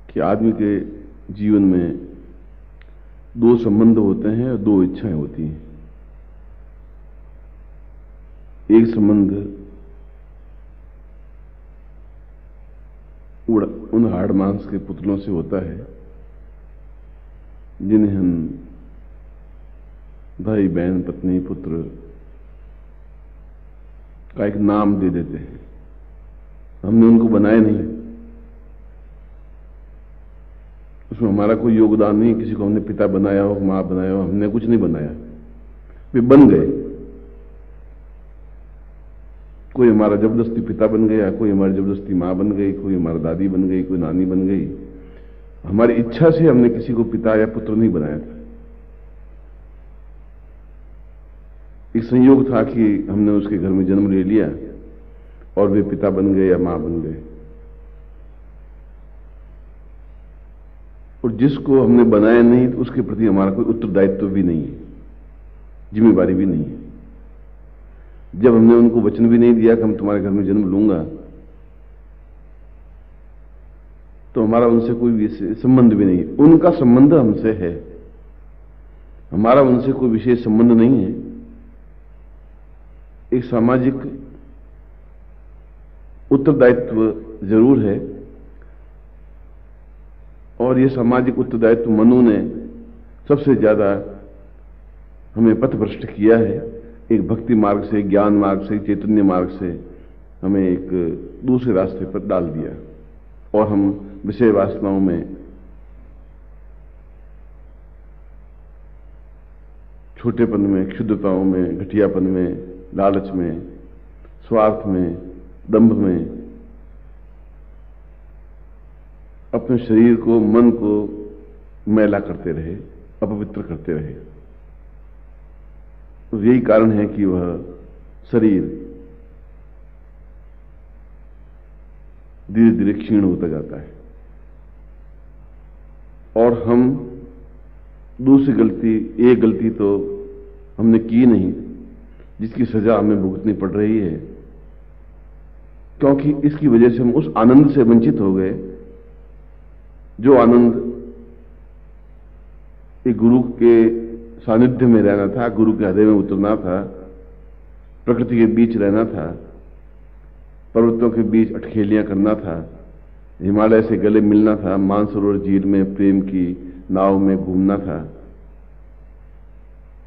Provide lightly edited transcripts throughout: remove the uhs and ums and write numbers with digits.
कि आदमी के जीवन में दो संबंध होते हैं और दो इच्छाएं होती हैं। एक संबंध उन हाड़ मांस के पुतलों से होता है जिन्हें हम भाई बहन पत्नी पुत्र का एक नाम दे देते हैं। हमने उनको बनाया नहीं, उसमें हमारा कोई योगदान नहीं। किसी को हमने पिता बनाया हो, मां बनाया हो, हमने कुछ नहीं बनाया, वे बन गए। कोई हमारा जबरदस्ती पिता बन गया, कोई हमारी जबरदस्ती मां बन गई, कोई हमारा दादी बन गई, कोई नानी बन गई। हमारी इच्छा से हमने किसी को पिता या पुत्र नहीं बनाया था। एक संयोग था कि हमने उसके घर में जन्म ले लिया और वे पिता बन गए या मां बन गए। और जिसको हमने बनाया नहीं तो उसके प्रति हमारा कोई उत्तरदायित्व भी नहीं है, जिम्मेवारी भी नहीं है। जब हमने उनको वचन भी नहीं दिया कि हम तुम्हारे घर में जन्म लूंगा, तो हमारा उनसे कोई संबंध भी नहीं है। उनका संबंध हमसे है, हमारा उनसे कोई विशेष संबंध नहीं है। एक सामाजिक उत्तरदायित्व जरूर है, और यह सामाजिक उत्तरदायित्व मनु ने सबसे ज्यादा हमें पथभ्रष्ट किया है। एक भक्ति मार्ग से, ज्ञान मार्ग से, चैतन्य मार्ग से हमें एक दूसरे रास्ते पर डाल दिया और हम विषय वासनाओं में, छोटेपन में, क्षुद्रताओं में, घटियापन में, लालच में, स्वार्थ में, दंभ में अपने शरीर को, मन को मैला करते रहे, अपवित्र करते रहे। तो यही कारण है कि वह शरीर धीरे धीरे क्षीण होता जाता है। और हम दूसरी गलती, एक गलती तो हमने की नहीं जिसकी सजा हमें भुगतनी पड़ रही है, क्योंकि इसकी वजह से हम उस आनंद से वंचित हो गए जो आनंद एक गुरु के सानिध्य में रहना था, गुरु के हृदय में उतरना था, प्रकृति के बीच रहना था, पर्वतों के बीच अटखेलियां करना था, हिमालय से गले मिलना था, मानसरोवर झील में प्रेम की नाव में घूमना था।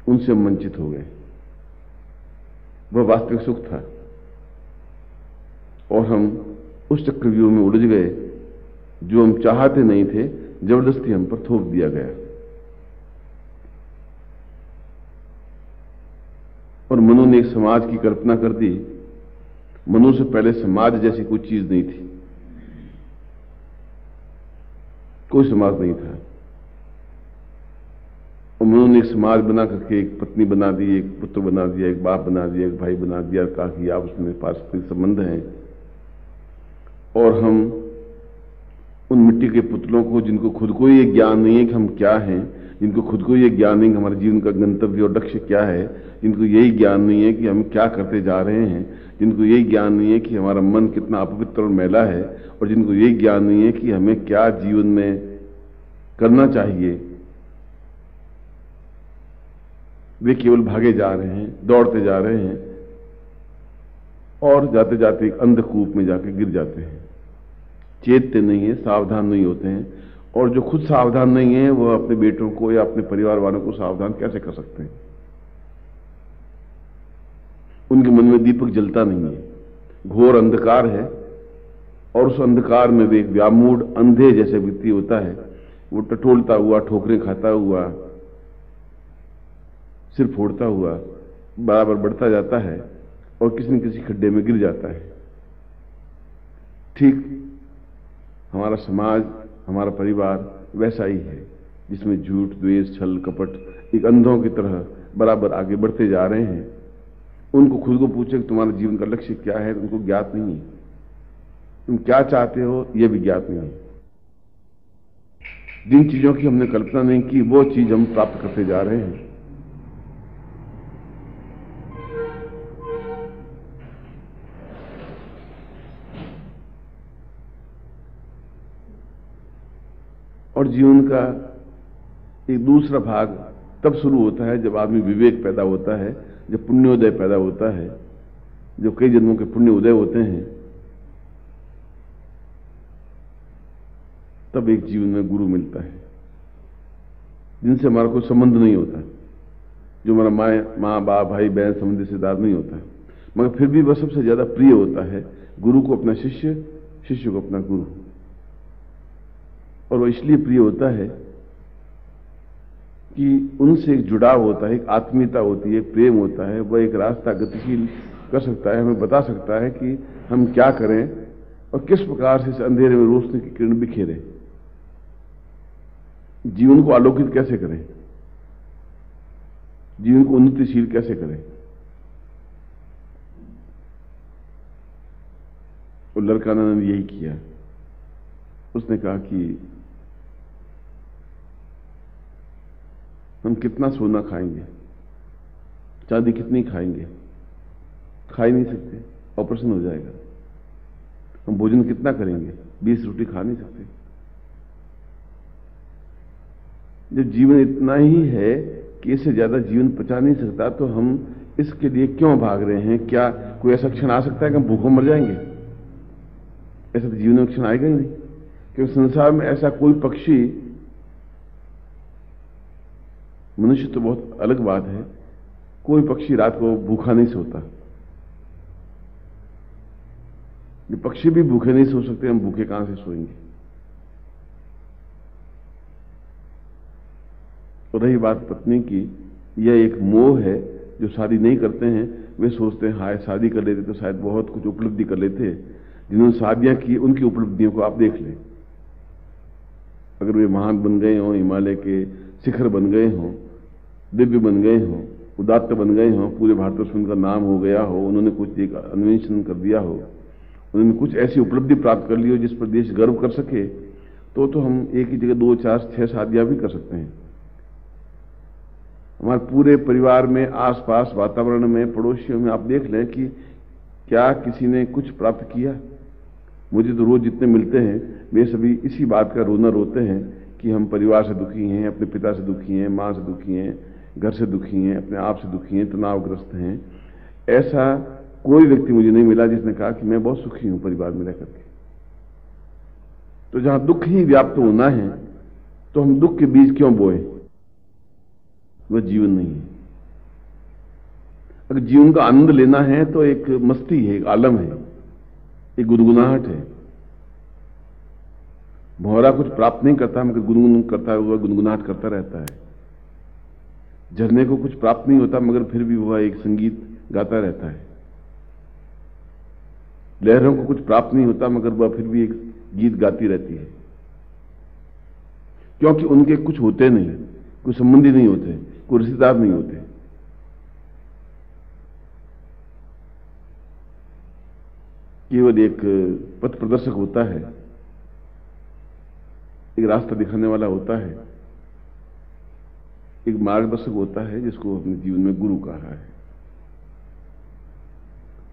उनसे हम वंचित हो गए। वह वास्तविक सुख था और हम उस चक्रव्यूह में उलझ गए जो हम चाहते नहीं थे, जबरदस्ती हम पर थोप दिया गया। और मनु ने एक समाज की कल्पना कर दी। मनु से पहले समाज जैसी कोई चीज नहीं थी, कोई समाज नहीं था। और मनु ने एक समाज बना करके एक पत्नी बना दी, एक पुत्र बना दिया, एक बाप बना दिया, एक भाई बना दिया, कहा कि आप उसमें पारस्परिक संबंध हैं। और हम उन मिट्टी के पुतलों को, जिनको खुद को ये ज्ञान नहीं है कि हम क्या हैं, जिनको खुद को ये ज्ञान नहीं कि हमारे जीवन का गंतव्य और लक्ष्य क्या है, जिनको यही ज्ञान नहीं है कि हम क्या करते जा रहे हैं, जिनको यही ज्ञान नहीं है कि हमारा मन कितना अपवित्र और मैला है, और जिनको यही ज्ञान नहीं है कि हमें क्या जीवन में करना चाहिए, वे केवल भागे जा रहे हैं, दौड़ते जा रहे हैं और जाते जाते एक अंधकूप में जाके गिर जाते हैं। चेतते नहीं है, सावधान नहीं होते हैं। और जो खुद सावधान नहीं है वह अपने बेटों को या अपने परिवार वालों को सावधान कैसे कर सकते हैं? उनके मन में दीपक जलता नहीं है, घोर अंधकार है। और उस अंधकार में वे एक व्यामूढ़ अंधे जैसे व्यक्ति होता है, वो टटोलता हुआ, ठोकरें खाता हुआ, सिर फोड़ता हुआ बराबर बढ़ता जाता है और किसी न किसी खड्डे में गिर जाता है। ठीक हमारा समाज, हमारा परिवार वैसा ही है, जिसमें झूठ, द्वेष, छल, कपट एक अंधों की तरह बराबर आगे बढ़ते जा रहे हैं। उनको खुद को पूछे कि तुम्हारे जीवन का लक्ष्य क्या है, उनको ज्ञात नहीं है। तुम क्या चाहते हो यह भी ज्ञात नहीं है। जिन चीजों की हमने कल्पना नहीं की वो चीज हम प्राप्त करते जा रहे हैं। और जीवन का एक दूसरा भाग तब शुरू होता है जब आदमी विवेक पैदा होता है, जब पुण्योदय पैदा होता है, जब कई जन्मों के पुण्य उदय होते हैं, तब एक जीवन में गुरु मिलता है जिनसे हमारा कोई संबंध नहीं होता, जो हमारा माँ बाप भाई बहन संबंधी रिश्तेदार नहीं होता है, मगर फिर भी वह सबसे ज्यादा प्रिय होता है गुरु को अपना शिष्य, शिष्य को अपना गुरु। और वह इसलिए प्रिय होता है कि उनसे एक जुड़ाव होता है, एक आत्मीयता होती है, प्रेम होता है। वह एक रास्ता गतिशील कर सकता है, हमें बता सकता है कि हम क्या करें और किस प्रकार से इस अंधेरे में रोशनी की किरण बिखेरे, जीवन को आलोकित कैसे करें, जीवन को उन्नतिशील कैसे करें। और लड़कानंद ने यही किया। उसने कहा कि हम कितना सोना खाएंगे, चांदी कितनी खाएंगे, खा ही नहीं सकते, ऑपरेशन हो जाएगा। हम भोजन कितना करेंगे, 20 रोटी खा नहीं सकते। जब जीवन इतना ही है कि इससे ज्यादा जीवन पचा नहीं सकता, तो हम इसके लिए क्यों भाग रहे हैं? क्या कोई ऐसा क्षण आ सकता है कि हम भूखों मर जाएंगे? ऐसा तो जीवन में क्षण आएगा ही नहीं, क्योंकि संसार में ऐसा कोई पक्षी, मनुष्य तो बहुत अलग बात है, कोई पक्षी रात को भूखा नहीं सोता। ये पक्षी भी भूखे नहीं सो सकते, हम भूखे कहां से सोएंगे? और रही बात पत्नी की, यह एक मोह है। जो शादी नहीं करते हैं वे सोचते हैं हाय शादी कर लेते तो शायद बहुत कुछ उपलब्धि कर लेते। जिन्होंने शादियां की उनकी उपलब्धियों को आप देख लें। अगर वे महान बन गए हों, हिमालय के शिखर बन गए हों, दिव्य बन गए हों, उदात्त बन गए हों, पूरे भारतवर्ष में उनका नाम हो गया हो, उन्होंने कुछ एक अन्वेषण कर दिया हो, उन्होंने कुछ ऐसी उपलब्धि प्राप्त कर ली हो जिस पर देश गर्व कर सके, तो हम एक ही जगह 2, 4, 6 शादियां भी कर सकते हैं। हमारे पूरे परिवार में, आसपास वातावरण में, पड़ोसियों में आप देख लें कि क्या किसी ने कुछ प्राप्त किया। मुझे तो रोज जितने मिलते हैं वे सभी इसी बात का रोना रोते हैं कि हम परिवार से दुखी हैं, अपने पिता से दुखी हैं, मां से दुखी हैं, घर से दुखी हैं, अपने आप से दुखी हैं, तनावग्रस्त हैं। ऐसा कोई व्यक्ति मुझे नहीं मिला जिसने कहा कि मैं बहुत सुखी हूं परिवार में रह करके। तो जहां दुख ही व्याप्त होना है तो हम दुख के बीज क्यों बोए? वह जीवन नहीं है। अगर जीवन का आनंद लेना है तो एक मस्ती है, एक आलम है, एक गुनगुनाहट है। भौरा कुछ प्राप्त नहीं करता मगर गुनगुन करता हुआ गुनगुनाहट करता रहता है। झरने को कुछ प्राप्त नहीं होता मगर फिर भी वह एक संगीत गाता रहता है। लहरों को कुछ प्राप्त नहीं होता मगर वह फिर भी एक गीत गाती रहती है, क्योंकि उनके कुछ होते नहीं, कोई संबंधी नहीं होते, कोई रिश्तेदार नहीं होते। केवल एक पथ प्रदर्शक होता है, एक रास्ता दिखाने वाला होता है, एक मार्गदर्शक होता है जिसको अपने जीवन में गुरु कहा है।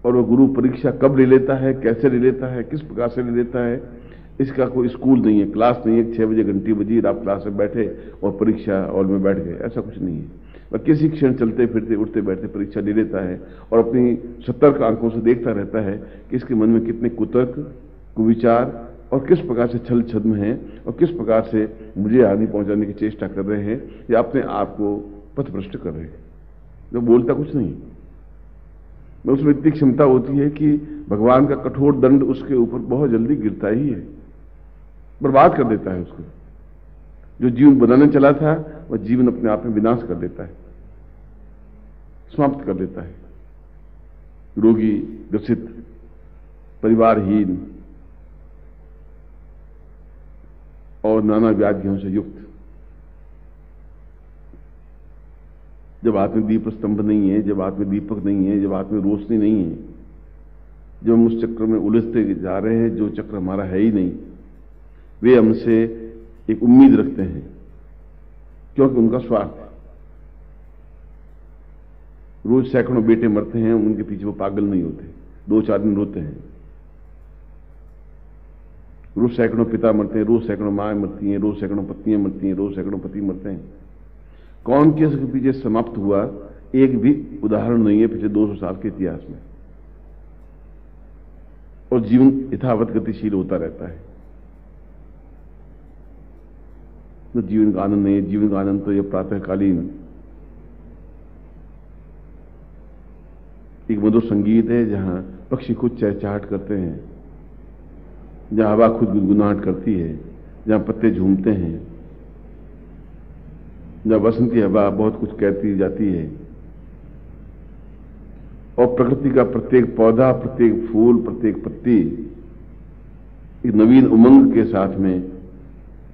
और वह गुरु परीक्षा कब ले लेता है, कैसे ले लेता है, किस प्रकार से ले लेता है, इसका कोई स्कूल नहीं है, क्लास नहीं है, 6 बजे घंटी बजी आप क्लास में बैठे और परीक्षा हॉल में बैठ गए, ऐसा कुछ नहीं है। वह किसी क्षण चलते फिरते उठते बैठते परीक्षा ले लेता है और अपनी सतर्क आंखों से देखता रहता है कि इसके मन में कितने कुतर्क, कुविचार और किस प्रकार से छल छद्म है और किस प्रकार से मुझे हानि पहुंचाने की चेष्टा कर रहे हैं या अपने आप को पथभ्रष्ट कर रहे हैं। जो बोलता कुछ नहीं, उसमें इतनी क्षमता होती है कि भगवान का कठोर दंड उसके ऊपर बहुत जल्दी गिरता ही है, बर्बाद कर देता है उसको। जो जीवन बनाने चला था वह जीवन अपने आप में विनाश कर देता है, समाप्त कर देता है। रोगी, ग्रसित, परिवारहीन और नाना व्याधियों से युक्त। जब हाथ में दीप स्तंभ नहीं है, जब हाथ में दीपक नहीं है, जब हाथ में रोशनी नहीं है, जब हम उस चक्र में उलझते जा रहे हैं जो चक्र हमारा है ही नहीं, वे हमसे एक उम्मीद रखते हैं क्योंकि उनका स्वार्थ है। रोज सैकड़ों बेटे मरते हैं, उनके पीछे वो पागल नहीं होते, 2-4 दिन रोते हैं। रोज सैकड़ों पिता मरते हैं, रोज सैकड़ों माँ मरती हैं, रोज सैकड़ों पत्नियां मरती हैं, रोज सैकड़ों पति मरते हैं। कौन किसके पीछे समाप्त हुआ, एक भी उदाहरण नहीं है पिछले 200 साल के इतिहास में। और जीवन यथावत गतिशील होता रहता है। तो जीवन का आनंद नहीं है। जीवन का आनंद तो यह प्रातःकालीन एक मधुर संगीत है, जहां पक्षी खुद चहचहाट करते हैं, जहां हवा खुद गुनगुनाहट करती है, जहां पत्ते झूमते हैं, जहां बसंती हवा बहुत कुछ कहती जाती है, और प्रकृति का प्रत्येक पौधा, प्रत्येक फूल, प्रत्येक पत्ती एक नवीन उमंग के साथ में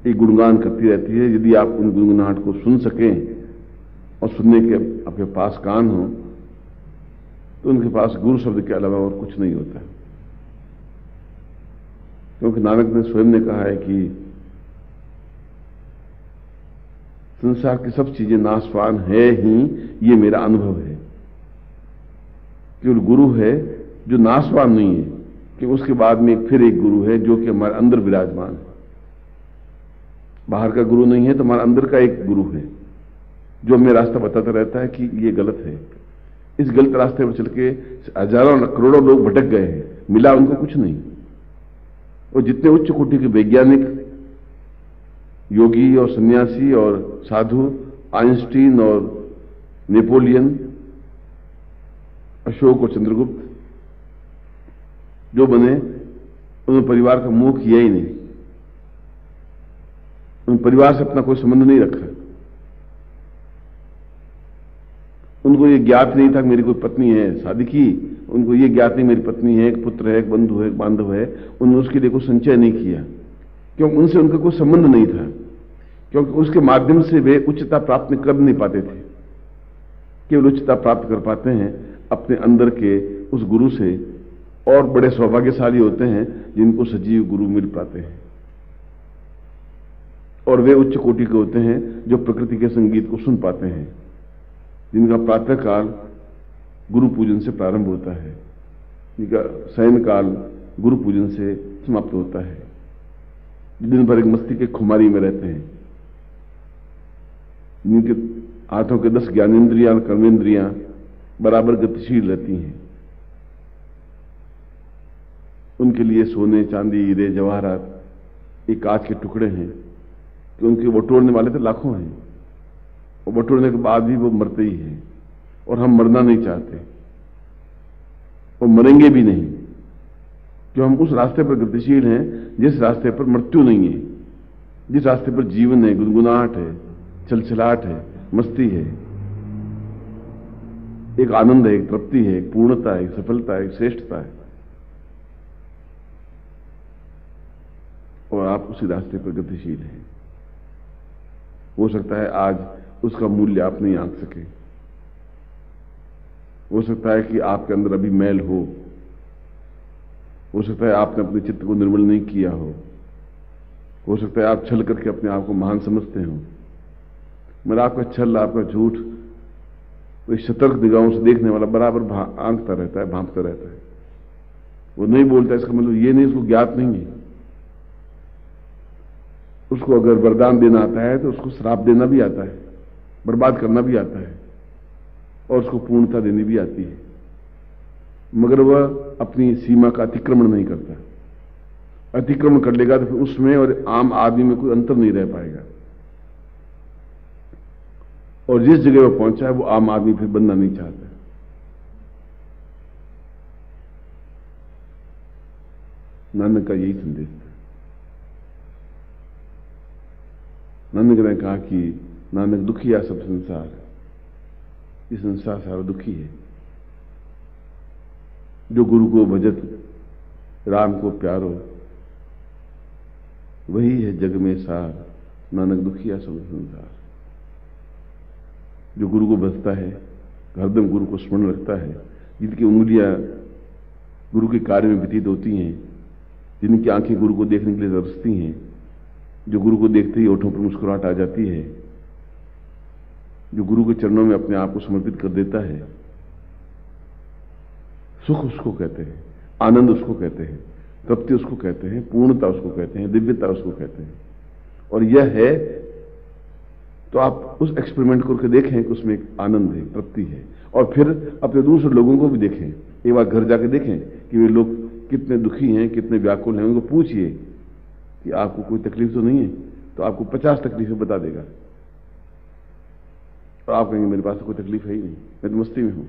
एक गुणगान करती रहती है। यदि आप उन गुनगुनाहट को सुन सकें और सुनने के आपके पास कान हो, तो उनके पास गुरु शब्द के अलावा और कुछ नहीं होता। क्योंकि नानक ने स्वयं ने कहा है कि संसार की सब चीजें नाशवान है ही, ये मेरा अनुभव है। केवल गुरु है जो नाशवान नहीं है, कि उसके बाद में फिर एक गुरु है जो कि हमारे अंदर विराजमान है। बाहर का गुरु नहीं है, तो हमारे अंदर का एक गुरु है जो हमें रास्ता बताता रहता है कि ये गलत है। इस गलत रास्ते पर चल के हजारों करोड़ों लोग भटक गए हैं, मिला उनको कुछ नहीं। और जितने उच्च कोटि के वैज्ञानिक, योगी और सन्यासी और साधु, आइंस्टीन और नेपोलियन, अशोक और चंद्रगुप्त जो बने, उन्होंने परिवार का मुंह किया ही नहीं। उन परिवार से अपना कोई संबंध नहीं रखा। उनको ये ज्ञात नहीं था कि मेरी कोई पत्नी है, शादी की, उनको ये ज्ञात नहीं मेरी पत्नी है, एक पुत्र है, एक बंधु है, एक बांधव है। उन्होंने उसके लिए कोई संचय नहीं किया, क्योंकि उनसे उनका कोई संबंध नहीं था, क्योंकि उसके माध्यम से वे उच्चता प्राप्त कर नहीं पाते थे। केवल उच्चता प्राप्त कर पाते हैं अपने अंदर के उस गुरु से, और बड़े सौभाग्यशाली होते हैं जिनको सजीव गुरु मिल पाते हैं। और वे उच्च कोटि के होते हैं जो प्रकृति के संगीत को सुन पाते हैं, जिनका प्रातःकाल गुरु पूजन से प्रारंभ होता है, जिनका शयनकाल गुरु पूजन से समाप्त होता है, दिन भर एक मस्ती के खुमारी में रहते हैं, जिनके हाथों के 10 ज्ञानेन्द्रियां, कर्मेंद्रियां बराबर गतिशील रहती हैं। उनके लिए सोने, चांदी, हीरे, जवाहरात एक कांच के टुकड़े हैं कि उनके बटोरने वाले तो लाखों हैं, और बटोरने के बाद भी वो मरते ही हैं। और हम मरना नहीं चाहते, और मरेंगे भी नहीं, क्यों हम उस रास्ते पर गतिशील हैं जिस रास्ते पर मृत्यु नहीं है, जिस रास्ते पर जीवन है, गुनगुनाहट है, चलचलाहट है, मस्ती है, एक आनंद है, एक तृप्ति है, एक पूर्णता है, एक सफलता है, एक श्रेष्ठता है। और आप उसी रास्ते पर गतिशील हैं। हो सकता है आज उसका मूल्य आप नहीं आंक सके, हो सकता है कि आपके अंदर अभी मैल हो सकता है आपने अपने चित्त को निर्मल नहीं किया हो सकता है आप छल करके अपने आप को महान समझते हो, मगर आपका छल, आपका झूठ कोई सतर्क निगाहों से देखने वाला बराबर आंकता रहता है, भांपता रहता है। वो नहीं बोलता, इसका मतलब ये नहीं उसको ज्ञात नहीं है। उसको अगर वरदान देना आता है तो उसको श्राप देना भी आता है, बर्बाद करना भी आता है, और उसको पूर्णता देनी भी आती है, मगर वह अपनी सीमा का अतिक्रमण नहीं करता। अतिक्रमण कर लेगा तो फिर उसमें और आम आदमी में कोई अंतर नहीं रह पाएगा, और जिस जगह वो पहुंचा है वो आम आदमी फिर बनना नहीं चाहता। नानक का यही संदेश था। नानक ने कहा कि नानक दुखिया सब संसार, ये संसार सारा दुखी है। जो गुरु को भजत, राम को प्यारो, वही है जग में सार, नानक दुखिया सब संसार। जो गुरु को भजता है, हरदम गुरु को स्मरण रखता है, जिनकी उंगलियां गुरु के कार्य में व्यतीत होती हैं, जिनकी आंखें गुरु को देखने के लिए तरसती हैं, जो गुरु को देखते ही होठों पर मुस्कुराहट आ जाती है, जो गुरु के चरणों में अपने आप को समर्पित कर देता है, सुख उसको कहते हैं, आनंद उसको कहते हैं, तृप्ति उसको कहते हैं, पूर्णता उसको कहते हैं, दिव्यता उसको कहते हैं। और यह है तो आप उस एक्सपेरिमेंट करके देखें कि उसमें एक आनंद है, तृप्ति है। और फिर अपने दूसरे लोगों को भी देखें, एक बार घर जाके देखें कि वे लोग कितने दुखी हैं, कितने व्याकुल हैं। उनको पूछिए कि आपको कोई तकलीफ तो नहीं है, तो आपको 50 तकलीफें बता देगा। और आप कहेंगे मेरे पास तो कोई तकलीफ है ही नहीं, मैं तो मस्ती में हूं,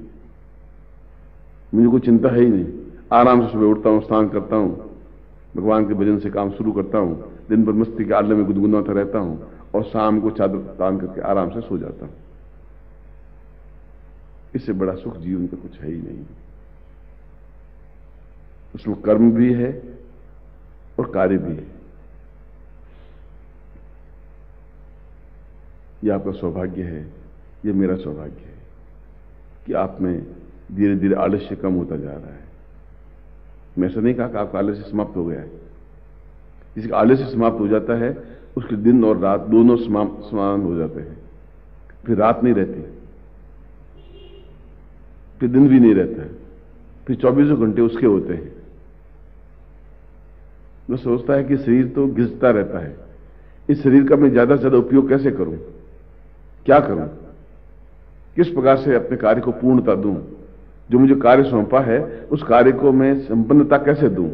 मुझे कोई चिंता है ही नहीं, आराम से सुबह उठता हूं, स्नान करता हूं, भगवान के भजन से काम शुरू करता हूं, दिन भर मस्ती के आलम में गुदगुदाता रहता हूं और शाम को चादर तान करके आराम से सो जाता हूं। इससे बड़ा सुख जीवन का कुछ है ही नहीं। उसमें कर्म भी है और कार्य भी है। यह आपका सौभाग्य है, यह मेरा सौभाग्य है कि आप में धीरे धीरे आलस्य कम होता जा रहा है। मैं ऐसा नहीं कहा कि आपका आलस्य समाप्त हो गया है। जिसका आलस्य समाप्त हो जाता है उसके दिन और रात दोनों समान हो जाते हैं। फिर रात नहीं रहती, फिर दिन भी नहीं रहता है, फिर 24 घंटे उसके होते हैं। वो सोचता है कि शरीर तो घिसता रहता है, इस शरीर का मैं ज्यादा से ज्यादा उपयोग कैसे करूं, क्या करूं, किस प्रकार से अपने कार्य को पूर्णता दूं, जो मुझे कार्य सौंपा है उस कार्य को मैं संपन्नता कैसे दूं।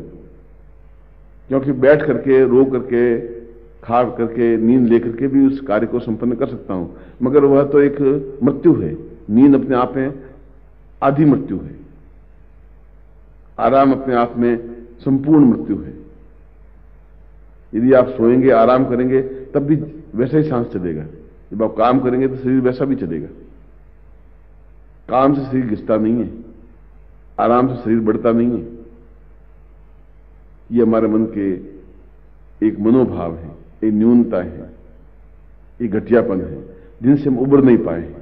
क्योंकि बैठ करके, रो करके, खा करके, नींद लेकर के भी उस कार्य को संपन्न कर सकता हूं, मगर वह तो एक मृत्यु है। नींद अपने आप में आधी मृत्यु है, आराम अपने आप में संपूर्ण मृत्यु है। यदि आप सोएंगे, आराम करेंगे, तब भी वैसा ही सांस चलेगा। जब आप काम करेंगे तो शरीर वैसा भी चलेगा। काम से शरीर घिसता नहीं है, आराम से शरीर बढ़ता नहीं है। ये हमारे मन के एक मनोभाव है, एक न्यूनता है, एक घटियापन है, जिनसे हम उबर नहीं पाए।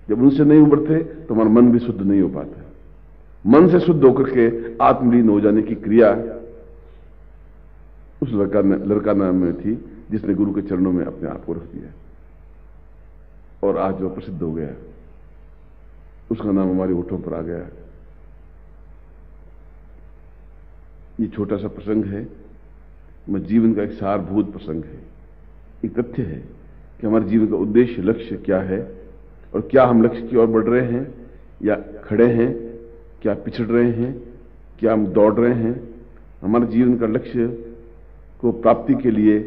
जब उनसे नहीं उबरते तो हमारा मन भी शुद्ध नहीं हो पाता। मन से शुद्ध होकर के आत्मलीन हो जाने की क्रिया उस लड़का नाम में थी जिसने गुरु के चरणों में अपने आप को रख दिया और आज वो प्रसिद्ध हो गया। उसका नाम हमारे होठों पर आ गया। ये छोटा सा प्रसंग है, मगर जीवन का एक सारभूत प्रसंग है। एक तथ्य है कि हमारे जीवन का उद्देश्य, लक्ष्य क्या है और क्या हम लक्ष्य की ओर बढ़ रहे हैं या खड़े हैं, क्या पिछड़ रहे हैं, क्या हम दौड़ रहे हैं। हमारे जीवन का लक्ष्य को प्राप्ति के लिए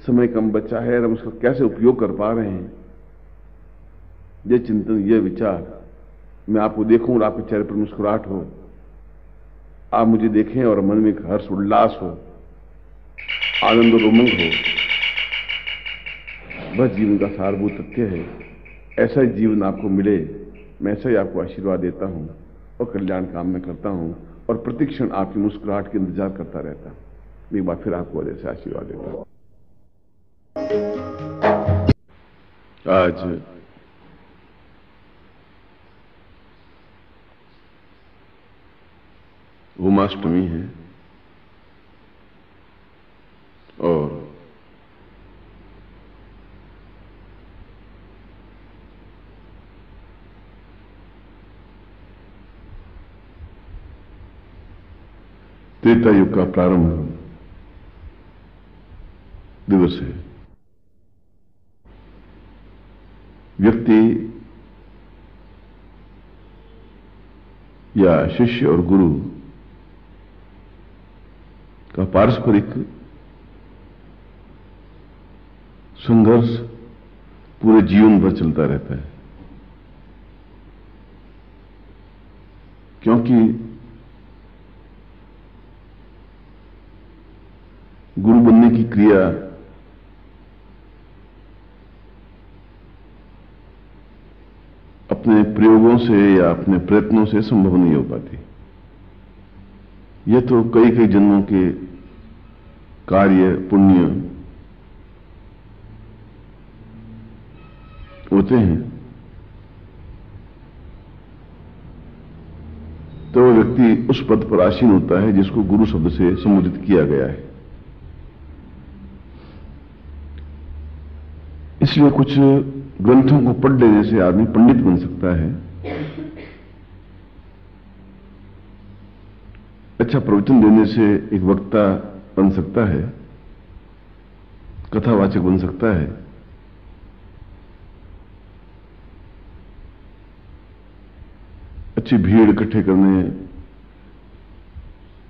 समय कम बचा है और हम उसका कैसे उपयोग कर पा रहे हैं। यह चिंतन, यह विचार, मैं आपको देखूं और आपके चेहरे पर मुस्कुराहट हो, आप मुझे देखें और मन में एक हर्ष उल्लास हो, आनंद और उमंग हो, वह जीवन का सारभूत तथ्य है। ऐसा ही जीवन आपको मिले, मैं ऐसा ही आपको आशीर्वाद देता हूं और कल्याण काम में करता हूं और प्रतिक्षण आपकी मुस्कुराहट के इंतजार करता रहता हूं। एक बार फिर आपको जैसे आशीर्वाद देता हूं। आज उमाष्टमी है और त्रेता युग का प्रारंभ दिवस है। व्यक्ति या शिष्य और गुरु का पारस्परिक संघर्ष पूरे जीवन भर चलता रहता है, क्योंकि गुरु बनने की क्रिया अपने प्रयोगों से या अपने प्रयत्नों से संभव नहीं हो पाती। यह तो कई कई जन्मों के कार्य, पुण्य होते हैं। तो वह व्यक्ति उस पद पर आसीन होता है जिसको गुरु शब्द से संबोधित किया गया है। इसलिए कुछ ग्रंथों को पढ़ लेने से आदमी पंडित बन सकता है, अच्छे अच्छा प्रवचन देने से एक वक्ता बन सकता है, कथावाचक बन सकता है, अच्छी भीड़ इकट्ठे करने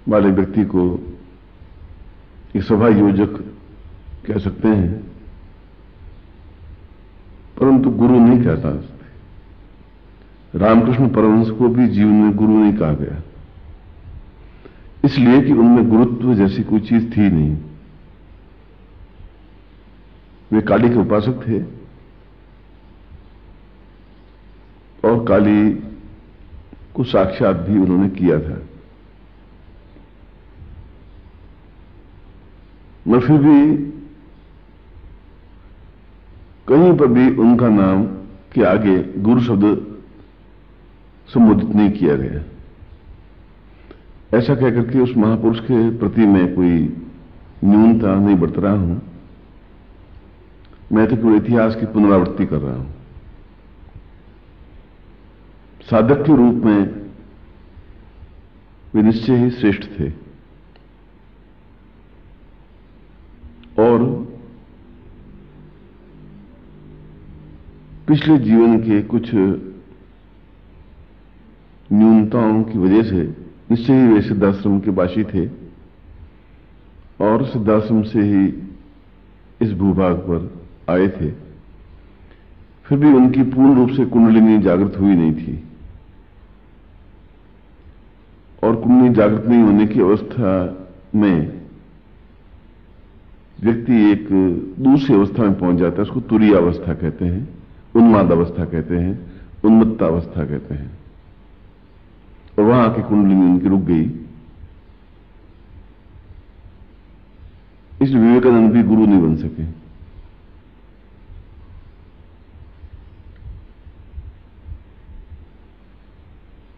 वाले व्यक्ति को एक सभा योजक कह सकते हैं, परंतु गुरु नहीं कहता। रामकृष्ण परमहंस को भी जीवन में गुरु नहीं कहा गया, इसलिए कि उनमें गुरुत्व जैसी कोई चीज थी नहीं। वे काली के उपासक थे और काली को साक्षात भी उन्होंने किया था, मगर फिर भी कहीं पर भी उनका नाम के आगे गुरु शब्द संबोधित नहीं किया गया। ऐसा कहकर के उस महापुरुष के प्रति मैं कोई न्यूनता नहीं बरत रहा हूं, मैं तो केवल इतिहास की पुनरावृत्ति कर रहा हूं। साधक के रूप में वे निश्चय ही श्रेष्ठ थे और पिछले जीवन के कुछ न्यूनताओं की वजह से निश्चय ही वे सिद्धाश्रम के वासी थे और सिद्धाश्रम से ही इस भूभाग पर आए थे। फिर भी उनकी पूर्ण रूप से कुंडलिनी जागृत हुई नहीं थी और कुंडलिनी जागृत नहीं होने की अवस्था में व्यक्ति एक दूसरी अवस्था में पहुंच जाता है। उसको तुरीय अवस्था कहते हैं, उन्माद अवस्था कहते हैं, उन्मत्ता अवस्था कहते हैं। और वहां आके कुंडलिनी उनकी रुक गई। इसलिए विवेकानंद भी गुरु नहीं बन सके।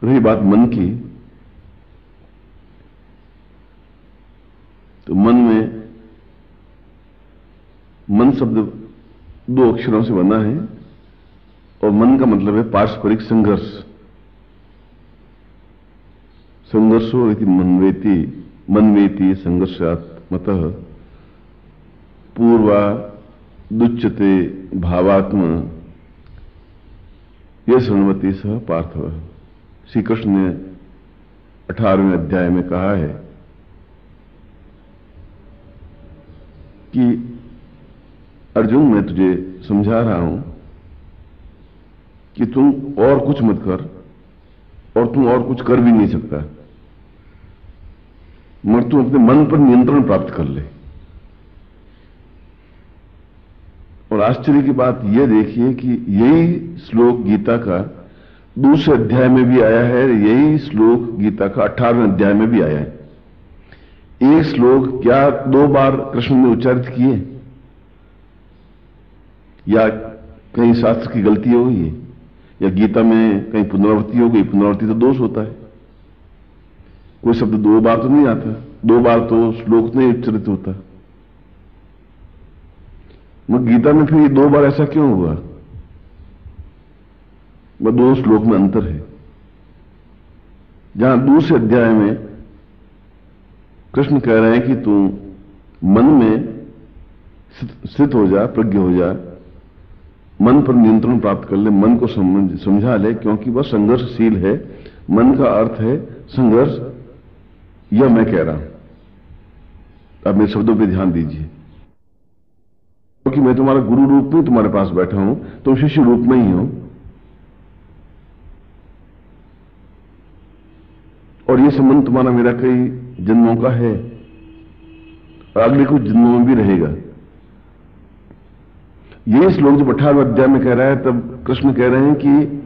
रही बात मन की, तो मन शब्द दो अक्षरों से बना है और मन का मतलब है पारस्परिक संघर्ष। संघर्षो इति मनवेति संघर्षात्मतः पूर्वा दुच्यते भावात्म यह शृण्वति सह पार्थव। श्री कृष्ण ने 18वें अध्याय में कहा है कि अर्जुन, मैं तुझे समझा रहा हूं कि तुम और कुछ मत कर और तुम और कुछ कर भी नहीं सकता, मगर तुम अपने मन पर नियंत्रण प्राप्त कर ले। और आश्चर्य की बात यह देखिए कि यही श्लोक गीता का दूसरे अध्याय में भी आया है, यही श्लोक गीता का 18वें अध्याय में भी आया है। एक श्लोक क्या 2 बार कृष्ण ने उच्चारित किए, या कहीं शास्त्र की गलती हो गई, या गीता में कहीं पुनरावृत्ति हो गई। पुनरावृत्ति तो दोष होता है, कोई शब्द 2 बार तो नहीं आता, 2 बार तो श्लोक नहीं उच्चारित होता। मगर गीता में फिर ये 2 बार ऐसा क्यों हुआ? वह 2 श्लोक में अंतर है। जहां दूसरे अध्याय में कृष्ण कह रहे हैं कि तू मन में स्थित हो जा, प्रज्ञ हो जा, मन पर नियंत्रण प्राप्त कर ले, मन को समझा ले, क्योंकि वह संघर्षशील है। मन का अर्थ है संघर्ष। यह मैं कह रहा हूं, अब मेरे शब्दों पे ध्यान दीजिए, क्योंकि मैं तुम्हारा गुरु रूप में तुम्हारे पास बैठा हूं, तुम शिष्य रूप में ही हो। और यह संबंध तुम्हारा मेरा कई जन्मों का है और अगले कुछ जन्मों में भी रहेगा। यही श्लोक जब 18वें अध्याय में कह रहा है, तब कृष्ण कह रहे हैं कि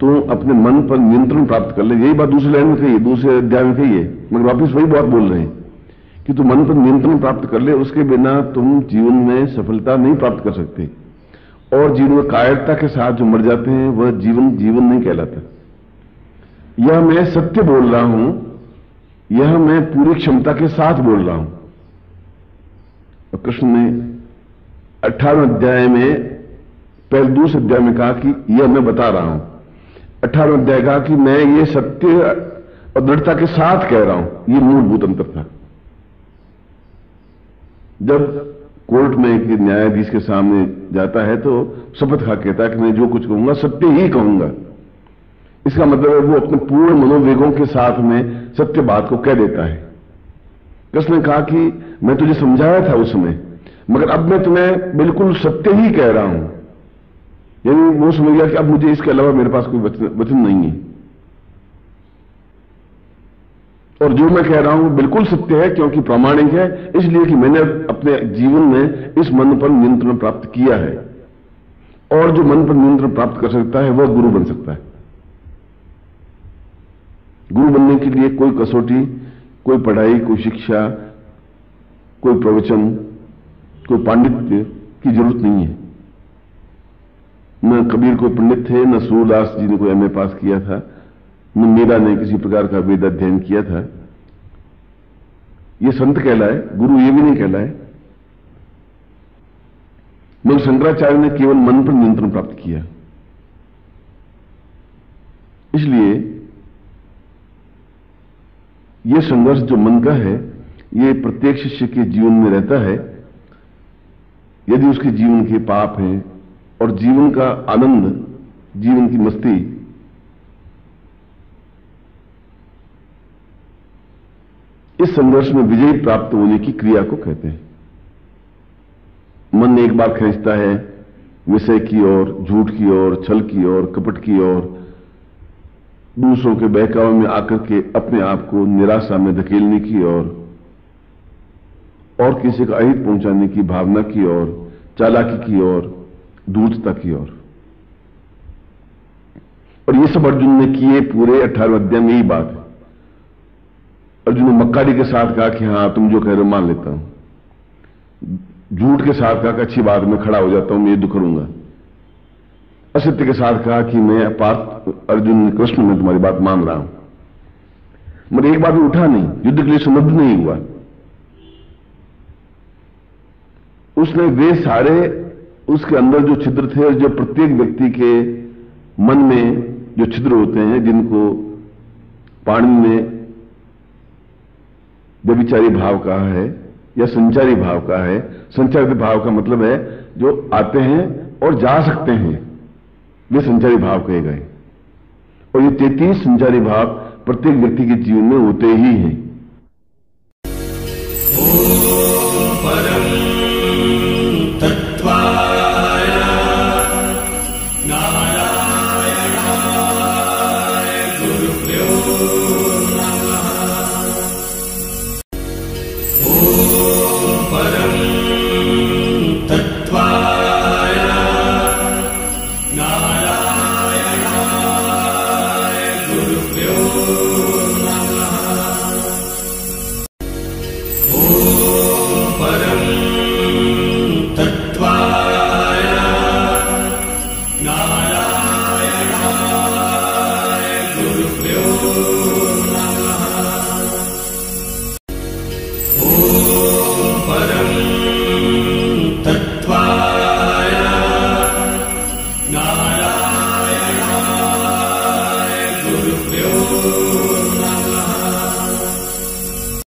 तुम अपने मन पर नियंत्रण प्राप्त कर ले। यही बात दूसरे लाइन में कही है, दूसरे अध्याय में कही है, मगर वापिस वही बात बोल रहे हैं कि तुम मन पर नियंत्रण प्राप्त कर ले, उसके बिना तुम जीवन में सफलता नहीं प्राप्त कर सकते। और जीवन में कायरता के साथ जो मर जाते हैं वह जीवन नहीं कहलाता। यह मैं सत्य बोल रहा हूं, यह मैं पूरी क्षमता के साथ बोल रहा हूं। और कृष्ण ने 18वें अध्याय में पहले दूसरे अध्याय में कहा कि यह मैं बता रहा हूं। 18वें अध्याय कहा कि मैं ये सत्य और दृढ़ता के साथ कह रहा हूं, ये मूलभूत अंतर था। जब कोर्ट में एक न्यायाधीश के सामने जाता है तो शपथ खा कहता है कि मैं जो कुछ कहूंगा सत्य ही कहूंगा। इसका मतलब है वो अपने पूर्ण मनोवेगों के साथ में सत्य बात को कह देता है। कृष्ण ने कहा कि मैं तुझे समझाया था उस समय, मगर अब मैं तुम्हें बिल्कुल सत्य ही कह रहा हूं। यानी वो समझ गया कि अब मुझे इसके अलावा मेरे पास कोई वचन नहीं है, और जो मैं कह रहा हूं बिल्कुल सत्य है, क्योंकि प्रामाणिक है, इसलिए कि मैंने अपने जीवन में इस मन पर नियंत्रण प्राप्त किया है। और जो मन पर नियंत्रण प्राप्त कर सकता है वह गुरु बन सकता है। गुरु बनने के लिए कोई कसौटी, कोई पढ़ाई, कोई शिक्षा, कोई प्रवचन, कोई पांडित्य की जरूरत नहीं है। न कबीर कोई पंडित थे, न सूरदास जी ने कोई एमए पास किया था, न मीरा ने किसी प्रकार का वेद अध्ययन किया था। ये संत कहलाए, गुरु ये भी नहीं कहलाए। मगर शंकराचार्य ने केवल मन पर नियंत्रण प्राप्त किया। इसलिए यह संघर्ष जो मन का है, ये प्रत्येक शिष्य के जीवन में रहता है। यदि उसके जीवन के पाप हैं और जीवन का आनंद, जीवन की मस्ती इस संघर्ष में विजय प्राप्त होने की क्रिया को कहते हैं। मन एक बार खींचता है विषय की ओर, झूठ की ओर, छल की ओर, कपट की ओर, दूसरों के बहकावे में आकर के अपने आप को निराशा में धकेलने की ओर, और किसी का अहित पहुंचाने की भावना की ओर, चालाकी की ओर, धूर्तता की ओर। और ये सब अर्जुन ने किए। पूरे 18वें अध्याय में यही बात है। अर्जुन ने मक्कारी के साथ कहा कि हां तुम जो कह रहे हो मान लेता हूं। झूठ के साथ कहा कि अच्छी बात, मैं खड़ा हो जाता हूं, मैं युद्ध करूंगा। असत्य के साथ कहा कि मैं पार्थ, अर्जुन, कृष्ण, मैं तुम्हारी बात मान रहा हूं। मगर एक बार भी उठा नहीं, युद्ध के लिए समर्थ नहीं हुआ। उसने वे सारे उसके अंदर जो छिद्र थे, जो प्रत्येक व्यक्ति के मन में जो छिद्र होते हैं, जिनको पाणिनि ने व्यभिचारी भाव कहा है या संचारी भाव कहा है। संचारी भाव का मतलब है जो आते हैं और जा सकते हैं, वे संचारी भाव कहे गए। और ये 33 संचारी भाव प्रत्येक व्यक्ति के जीवन में होते ही हैं। Gurudev